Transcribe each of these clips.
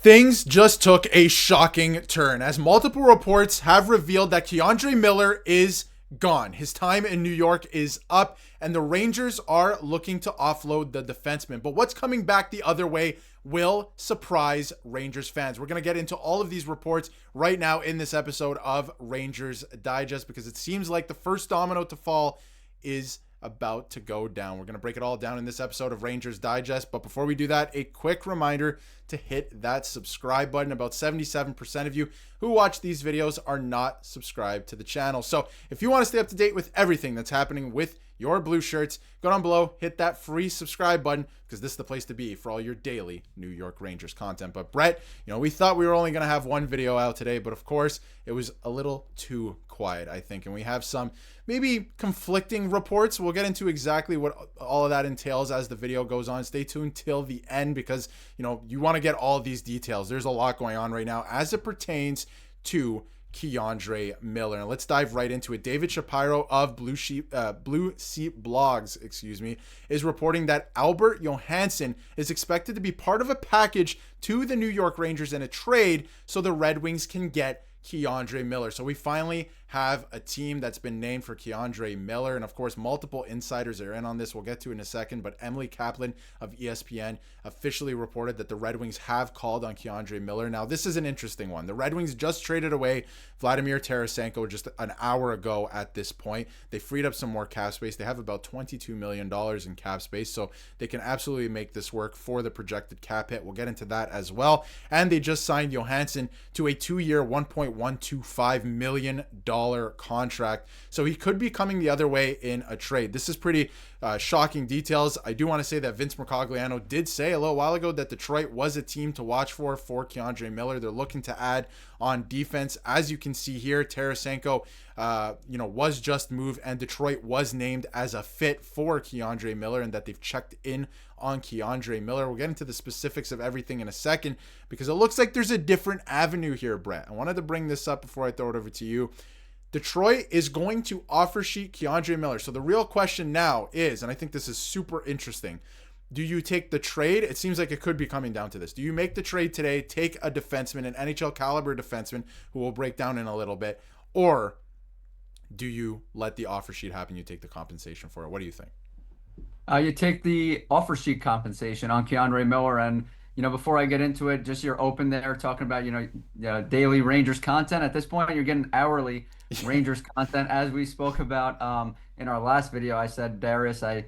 Things just took a shocking turn as multiple reports have revealed that Keandre Miller is gone. His time in New York is up, and the Rangers are looking to offload the defenseman. But what's coming back the other way will surprise Rangers fans. We're going to get into all of these reports right now in this episode of Rangers Digest, because it seems like the first domino to fall is about to go down. We're going to break it all down in this episode of Rangers Digest. But before we do that, a quick reminder to hit that subscribe button. About 77% of you who watch these videos are not subscribed to the channel. So if you want to stay up to date with everything that's happening with your blue shirts, go down below, hit that free subscribe button, because this is the place to be for all your daily New York Rangers content. But Brett, we thought we were only going to have one video out today, but of course it was a little too quiet, I think. And we have some maybe conflicting reports. We'll get into exactly what all of that entails as the video goes on. Stay tuned till the end, because, you want to get all of these details. There's a lot going on right now as it pertains to Keandre Miller. And let's dive right into it. David Shapiro of Blue Seat Blogs, is reporting that Albert Johansson is expected to be part of a package to the New York Rangers in a trade so the Red Wings can get Keandre Miller. So we finally have a team that's been named for Keandre Miller. And of course, multiple insiders are in on this. We'll get to in a second. But Emily Kaplan of ESPN officially reported that the Red Wings have called on Keandre Miller. Now, this is an interesting one. The Red Wings just traded away Vladimir Tarasenko just an hour ago at this point. They freed up some more cap space. They have about $22 million in cap space. So they can absolutely make this work for the projected cap hit. We'll get into that as well. And they just signed Johansson to a 2-year, $1.125 million contract. So he could be coming the other way in a trade. This is pretty shocking details. I do want to say that Vince Mercogliano did say a little while ago that Detroit was a team to watch for Keandre Miller. They're looking to add on defense. As you can see here, Tarasenko, was just moved, and Detroit was named as a fit for Keandre Miller, and that they've checked in on Keandre Miller. We'll get into the specifics of everything in a second, because it looks like there's a different avenue here, Brett. I wanted to bring this up before I throw it over to you. Detroit is going to offer sheet Keandre Miller. So the real question now is, and I think this is super interesting, do you take the trade? It seems like it could be coming down to this. Do you make the trade today, take a defenseman, an NHL caliber defenseman, who will break down in a little bit, or do you let the offer sheet happen? You take the compensation for it. What do you think? You take the offer sheet compensation on Keandre Miller. And, before I get into it, just you're open there talking about, daily Rangers content. At this point, you're getting hourly Rangers content. As we spoke about in our last video, I said, Darius, I'm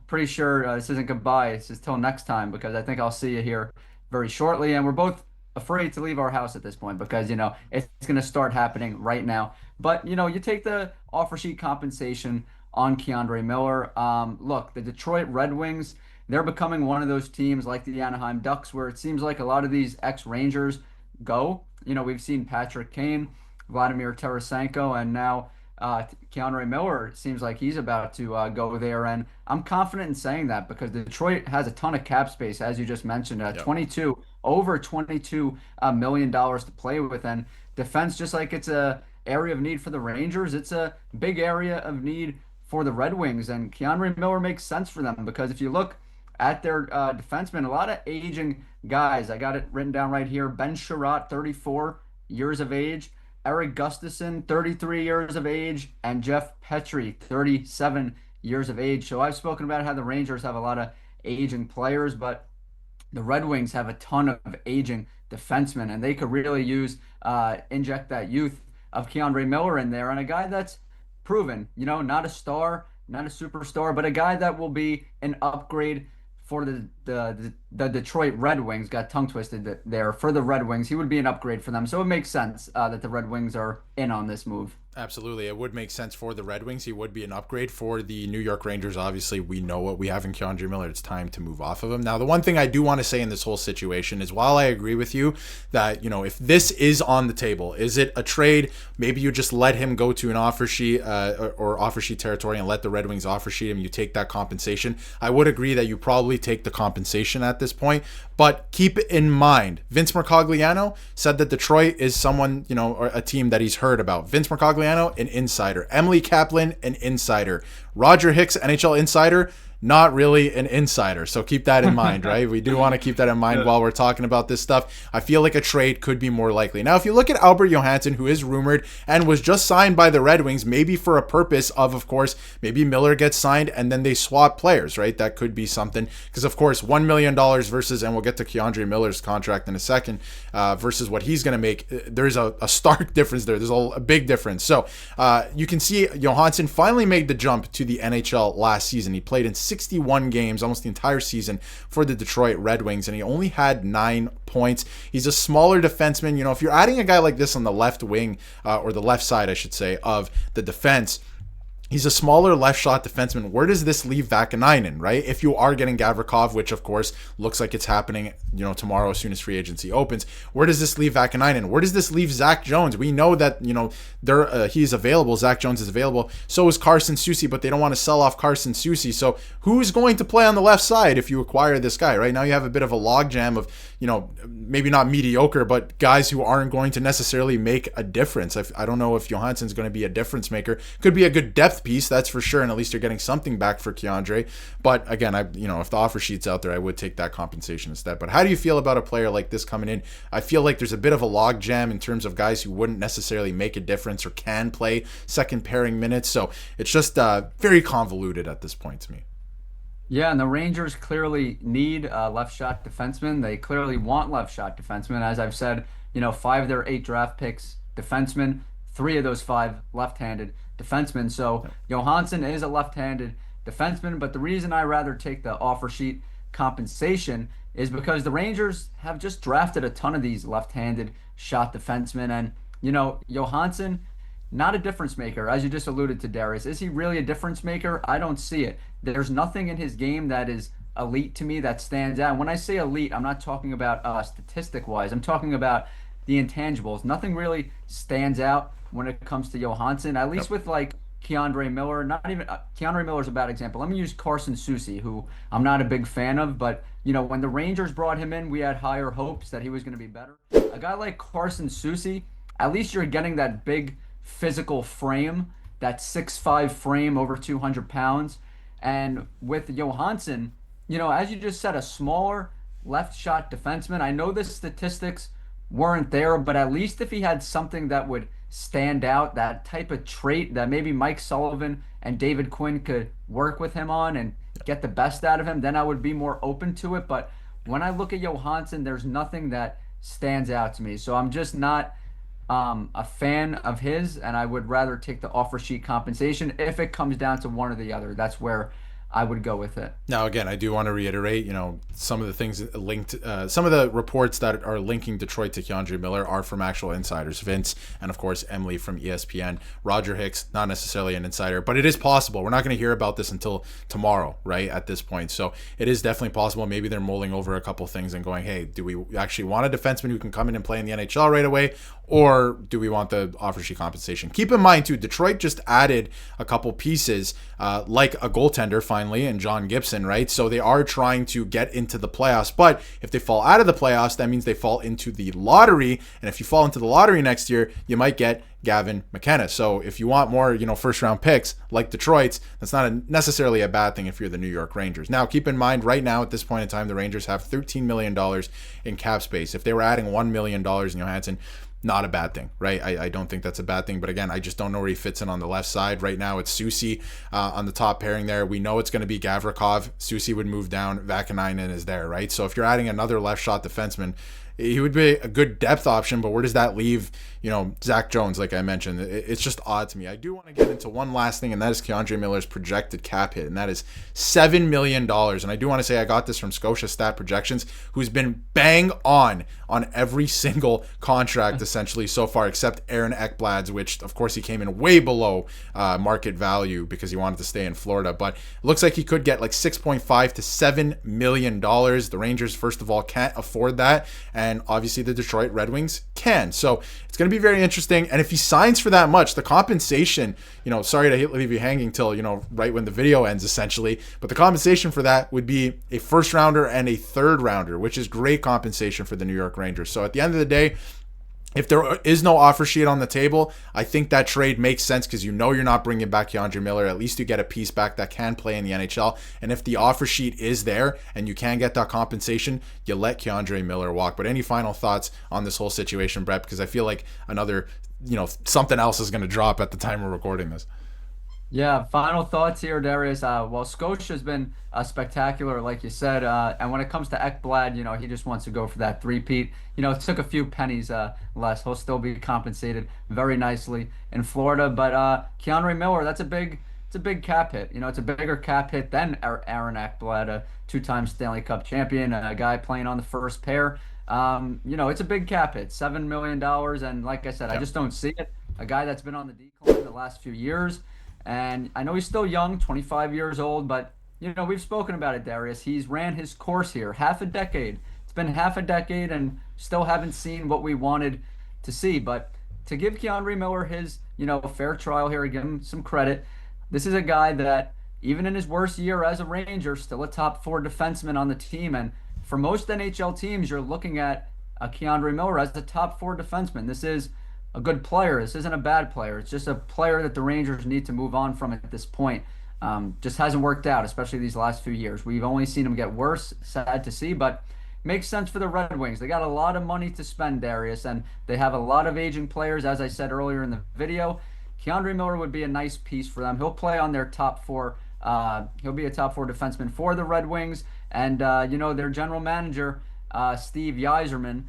pretty sure this isn't goodbye. It's just till next time, because I think I'll see you here very shortly. And we're both afraid to leave our house at this point, because, it's going to start happening right now. But, you take the offer sheet compensation on Keandre Miller. Look, the Detroit Red Wings, they're becoming one of those teams like the Anaheim Ducks, where it seems like a lot of these ex-Rangers go. We've seen Patrick Kane, Vladimir Tarasenko, and now Keandre Miller. It seems like he's about to go there. And I'm confident in saying that, because Detroit has a ton of cap space, as you just mentioned, over $22 million to play with. And defense, just like it's a area of need for the Rangers, it's a big area of need for the Red Wings. And Keandre Miller makes sense for them, because if you look at their defensemen, a lot of aging guys. I got it written down right here. Ben Sherratt, 34 years of age. Eric Gustafson, 33 years of age. And Jeff Petrie, 37 years of age. So I've spoken about how the Rangers have a lot of aging players, but the Red Wings have a ton of aging defensemen, and they could really use inject that youth of Keandre Miller in there, and a guy that's proven, not a star, not a superstar, but a guy that will be an upgrade for the Detroit Red Wings. Got tongue twisted there. For the Red Wings, he would be an upgrade for them. So it makes sense that the Red Wings are in on this move. Absolutely. It would make sense for the Red Wings. He would be an upgrade for the New York Rangers. Obviously, we know what we have in Keandre Miller. It's time to move off of him. Now, the one thing I do want to say in this whole situation is, while I agree with you that, if this is on the table, is it a trade? Maybe you just let him go to an offer sheet or offer sheet territory and let the Red Wings offer sheet him. You take that compensation. I would agree that you probably take the compensation at this point. But keep in mind, Vince Mercogliano said that Detroit is someone, or a team that he's heard about. Vince Mercogliano, an insider. Emily Kaplan, an insider. Roger Hicks, NHL insider, not really an insider. So keep that in mind, right? We do want to keep that in mind while we're talking about this stuff. I feel like a trade could be more likely. Now, if you look at Albert Johansson, who is rumored and was just signed by the Red Wings, maybe for a purpose of course, maybe Miller gets signed and then they swap players, right? That could be something. Because, of course, $1 million versus, and we'll get to Keandre Miller's contract in a second, versus what he's going to make. There's a stark difference there. There's a big difference. So you can see Johansson finally made the jump to the NHL last season. He played in 61 games, almost the entire season for the Detroit Red Wings, and he only had 9 points. He's a smaller defenseman. You know, if you're adding a guy like this on the left wing, or the left side, I should say, of the defense, he's a smaller left shot defenseman. Where does this leave Vakanainen, right? If you are getting Gavrikov, which of course looks like it's happening, you know, tomorrow as soon as free agency opens, where does this leave Vakanainen? Where does this leave Zach Jones? We know that, you know, he's available. Zach Jones is available. So is Carson Soucy, but they don't want to sell off Carson Soucy. So who's going to play on the left side if you acquire this guy? Right now you have a bit of a logjam of, you know, maybe not mediocre, but guys who aren't going to necessarily make a difference. I don't know if Johansson's going to be a difference maker. Could be a good depth piece, that's for sure, and at least you're getting something back for Keandre. But again, if the offer sheet's out there, I would take that compensation instead. But how do you feel about a player like this coming in? I feel like there's a bit of a logjam in terms of guys who wouldn't necessarily make a difference or can play second pairing minutes. So it's just very convoluted at this point to me. Yeah, and the Rangers clearly need left shot defensemen. They clearly want left shot defensemen. As I've said, 5 of their 8 draft picks, defensemen, 3 of those 5 left-handed defensemen. So Johansson is a left-handed defenseman, but the reason I rather take the offer sheet compensation is because the Rangers have just drafted a ton of these left-handed shot defensemen, and Johansson, not a difference maker, as you just alluded to, Darius. Is he really a difference maker? I don't see it. There's nothing in his game that is elite to me that stands out. And when I say elite, I'm not talking about statistic-wise. I'm talking about the intangibles. Nothing really stands out when it comes to Johansson, at least with like Keandre Miller. Not even Keandre Miller's a bad example. Let me use Carson Soucy, who I'm not a big fan of, but when the Rangers brought him in, we had higher hopes that he was going to be better. A guy like Carson Soucy, at least you're getting that big physical frame, that 6'5" frame, over 200 pounds. And with Johansson, as you just said, a smaller left shot defenseman. I know the statistics weren't there, but at least if he had something that would stand out, that type of trait that maybe Mike Sullivan and David Quinn could work with him on and get the best out of him, then I would be more open to it. But when I look at Johansson, there's nothing that stands out to me. So I'm just not a fan of his, and I would rather take the offer sheet compensation. If it comes down to one or the other, that's where I would go with it. Now, again, I do want to reiterate, some of the things linked, some of the reports that are linking Detroit to Keandre Miller are from actual insiders. Vince and, of course, Emily from ESPN. Roger Hicks, not necessarily an insider, but it is possible. We're not going to hear about this until tomorrow, right, at this point. So it is definitely possible. Maybe they're mulling over a couple things and going, hey, do we actually want a defenseman who can come in and play in the NHL right away? Or do we want the offer sheet compensation? Keep in mind, too, Detroit just added a couple pieces, like a goaltender, finally, and John Gibson, right? So they are trying to get into the playoffs. But if they fall out of the playoffs, that means they fall into the lottery. And if you fall into the lottery next year, you might get Gavin McKenna. So if you want more, first-round picks like Detroit's, that's not necessarily a bad thing if you're the New York Rangers. Now, keep in mind, right now, at this point in time, the Rangers have $13 million in cap space. If they were adding $1 million in Johansson, not a bad thing, right? I don't think that's a bad thing. But again, I just don't know where he fits in on the left side. Right now, it's Soucy on the top pairing there. We know it's going to be Gavrikov. Soucy would move down. Vakanainen is there, right? So if you're adding another left shot defenseman, he would be a good depth option, but where does that leave, Zach Jones, like I mentioned? It's just odd to me. I do want to get into one last thing, and that is Keandre Miller's projected cap hit, and that is $7 million. And I do want to say I got this from Scotia Stat Projections, who's been bang on every single contract, essentially, so far, except Aaron Ekblad's, which, of course, he came in way below market value because he wanted to stay in Florida. But it looks like he could get like $6.5 to $7 million. The Rangers, first of all, can't afford that, and obviously the Detroit Red Wings can. So it's going to be very interesting. And if he signs for that much, the compensation, sorry to leave you hanging till, right when the video ends, essentially, but the compensation for that would be a first rounder and a third rounder, which is great compensation for the New York Rangers. So at the end of the day, If there is no offer sheet on the table, I think that trade makes sense because you know you're not bringing back Keandre Miller. At least you get a piece back that can play in the NHL. And if the offer sheet is there and you can get that compensation, you let Keandre Miller walk. But any final thoughts on this whole situation, Brett? Because I feel like another, something else is going to drop at the time we're recording this. Yeah, final thoughts here, Darius. Well, Scotia's been spectacular, like you said. And when it comes to Ekblad, he just wants to go for that three-peat. It took a few pennies less. He'll still be compensated very nicely in Florida. But Keandre Miller, it's a big cap hit. It's a bigger cap hit than Aaron Ekblad, a two-time Stanley Cup champion, a guy playing on the first pair. It's a big cap hit, $7 million. And like I said, I just don't see it. A guy that's been on the decline the last few years. And I know he's still young, 25 years old, but we've spoken about it, Darius. He's ran his course here, half a decade. It's been half a decade and still haven't seen what we wanted to see. But to give Keandre Miller his, fair trial here, give him some credit. This is a guy that, even in his worst year as a Ranger, still a top 4 defenseman on the team. And for most NHL teams, you're looking at a Keandre Miller as the top 4 defenseman. This is a good player. This isn't a bad player. It's just a player that the Rangers need to move on from at this point. Just hasn't worked out, especially these last few years. We've only seen him get worse. Sad to see, but makes sense for the Red Wings. They got a lot of money to spend, Darius, and they have a lot of aging players, as I said earlier in the video. Keandre Miller would be a nice piece for them. He'll play on their top 4. He'll be a top 4 defenseman for the Red Wings, and their general manager, Steve Yzerman,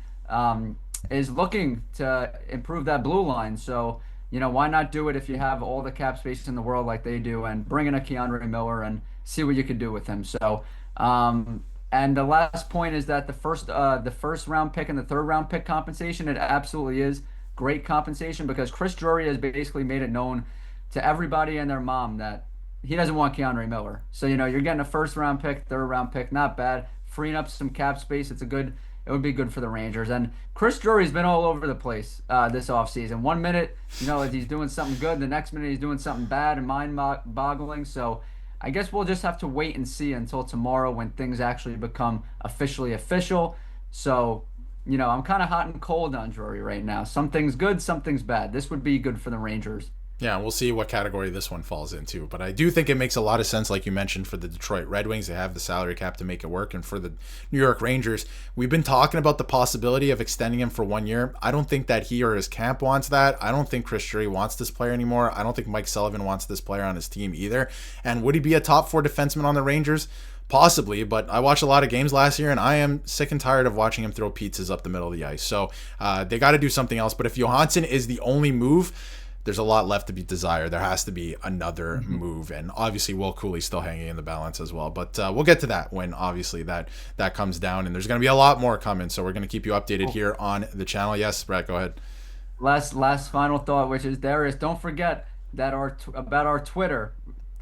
is looking to improve that blue line. So, why not do it if you have all the cap space in the world like they do, and bring in a Keandre Miller and see what you could do with him. So, and the last point is that the first round pick and the third round pick compensation, it absolutely is great compensation, because Chris Drury has basically made it known to everybody and their mom that he doesn't want Keandre Miller. So, you're getting a first round pick, third round pick, not bad. Freeing up some cap space, it would be good for the Rangers. And Chris Drury's been all over the place this offseason. One minute, he's doing something good. The next minute, he's doing something bad and mind-boggling. So I guess we'll just have to wait and see until tomorrow when things actually become officially official. So, I'm kind of hot and cold on Drury right now. Something's good, something's bad. This would be good for the Rangers. Yeah, we'll see what category this one falls into. But I do think it makes a lot of sense, like you mentioned, for the Detroit Red Wings. They have the salary cap to make it work. And for the New York Rangers, we've been talking about the possibility of extending him for 1 year. I don't think that he or his camp wants that. I don't think Chris Drury wants this player anymore. I don't think Mike Sullivan wants this player on his team either. And would he be a top 4 defenseman on the Rangers? Possibly, but I watched a lot of games last year, and I am sick and tired of watching him throw pizzas up the middle of the ice. So they got to do something else. But if Johansson is the only move, there's a lot left to be desired. There has to be another move, and obviously Will Cooley's still hanging in the balance as well. But we'll get to that when obviously that comes down, and there's going to be a lot more coming. So we're going to keep you updated here on the channel. Yes, Brett, go ahead. Last final thought, which is, Darius, don't forget that about our Twitter.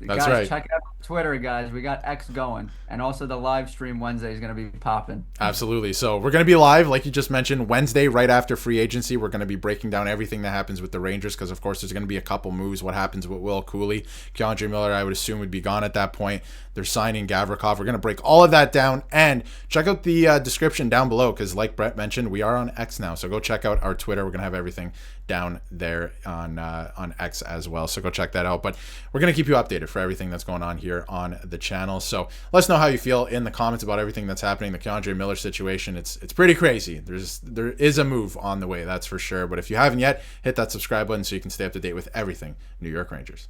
That's guys, right. Check out Twitter, guys. We got X going, and also the live stream Wednesday is going to be popping. Absolutely. So we're going to be live, like you just mentioned, Wednesday, right after free agency. We're going to be breaking down everything that happens with the Rangers, because, of course, there's going to be a couple moves. What happens with Will Cooley? Keandre Miller, I would assume, would be gone at that point. They're signing Gavrikov. We're going to break all of that down, and check out the description down below, because, like Brett mentioned, we are on X now. So go check out our Twitter. We're going to have everything down there on X as well. So go check that out. But we're going to keep you updated for everything that's going on here on the channel. So let us know how you feel in the comments about everything that's happening. The Keandre Miller situation, it's pretty crazy. There is a move on the way, that's for sure. But if you haven't yet, hit that subscribe button so you can stay up to date with everything New York Rangers.